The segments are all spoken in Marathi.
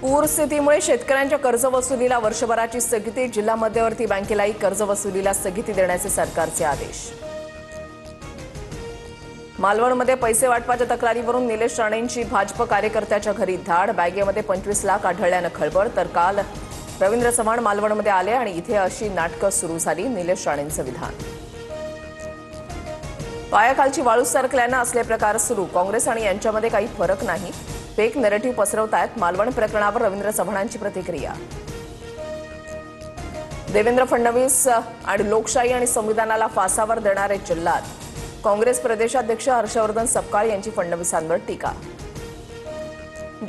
पूर स्थितीमुळे शेतकऱ्यांच्या कर्जवसुलीला वर्षभराची स्थगिती, जिल्हा मध्यवर्ती बँकेलाही कर्जवसुलीला स्थगिती देण्याचे सरकारचे आदेश। मालवणमध्ये पैसे वाटपाच्या तक्रारीवरून निलेश राणेंची भाजप कार्यकर्त्याच्या घरी धाड, बॅगेमध्ये 25 लाख आढळल्यानं खळबळ। तर काल रवींद्र चव्हाण मालवणमध्ये आले आणि इथे अशी नाटकं सुरू झाली, निलेश राणेंचं विधान। पायाखालची वाळू सरकल्यानं असले प्रकार सुरू, काँग्रेस आणि यांच्यामध्ये काही फरक नाही, फेक नरेटिव्ह पसरवतायत। मालवण प्रकरणावर रवींद्र चव्हाणांची प्रतिक्रिया। देवेंद्र फडणवीस आणि लोकशाही आणि संविधानाला फासावर देणारे जल्लाद, काँग्रेस प्रदेशाध्यक्ष हर्षवर्धन सपकाळ यांची फडणवीसांवर टीका।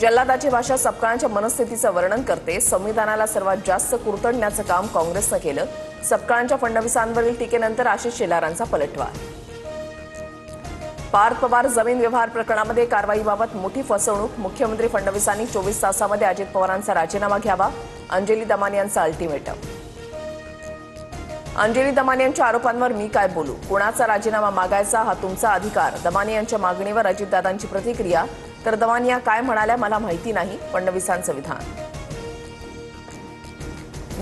जल्लादाची भाषा सपकाळांच्या मनस्थितीचं वर्णन करते, संविधानाला सर्वात जास्त कुरतडण्याचं काम काँग्रेसनं केलं। सपकाळांच्या फडणवीसांवरील टीकेनंतर आशिष शेलारांचा पलटवार। पार्थ पवार जमीन व्यवहार प्रकरणामध्ये कारवाईबाबत मोठी फसवणूक, मुख्यमंत्री फडणवीसांनी 24 तासामध्ये अजित पवारांचा राजीनामा घ्यावा, अंजली दमानी यांचा अल्टिमेटम। अंजली दमानी यांच्या आरोपांवर मी काय बोलू, कुणाचा राजीनामा मागायचा हा तुमचा अधिकार, दमानी यांच्या मागणीवर अजितदादांची प्रतिक्रिया। तर दमानी या काय म्हणाल्या मला माहिती नाही, फडणवीसांचं विधान।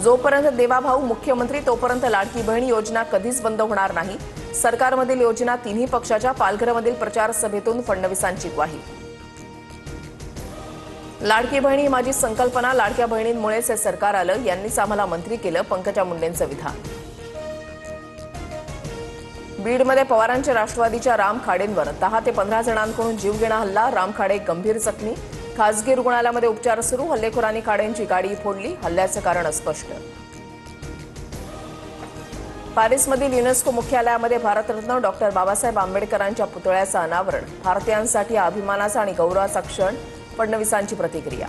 जोपर्यंत देवाभाऊ मुख्यमंत्री तोपर्यंत लाडकी बहीण योजना कधीच बंद होणार नाही, सरकारमधील योजना तिन्ही पक्षाच्या पालघरमधील प्रचार सभेतून फडणवीसांची ग्वाही। लाडकी बहिणी माझी संकल्पना, लाडक्या बहिणींमुळेच हे सरकार आलं, यांनीच आम्हाला मंत्री केलं, पंकजा मुंडेंचं विधान। बीडमध्ये पवारांच्या राष्ट्रवादीच्या राम खाडेंवर 10 ते 15 जणांकडून जीवघेणा हल्ला, राम खाडे गंभीर जखमी, खासगी रुग्णालयामध्ये उपचार सुरू, हल्लेखोरांनी खाडेंची गाडी फोडली, हल्ल्याचं कारण अस्पष्ट। पॅरिसमधील युनेस्को मुख्यालयामध्ये भारतरत्न डॉक्टर बाबासाहेब आंबेडकरांच्या पुतळ्याचं अनावरण, भारतीयांसाठी अभिमानाचा आणि गौरवाचा क्षण, फडणवीसांची प्रतिक्रिया।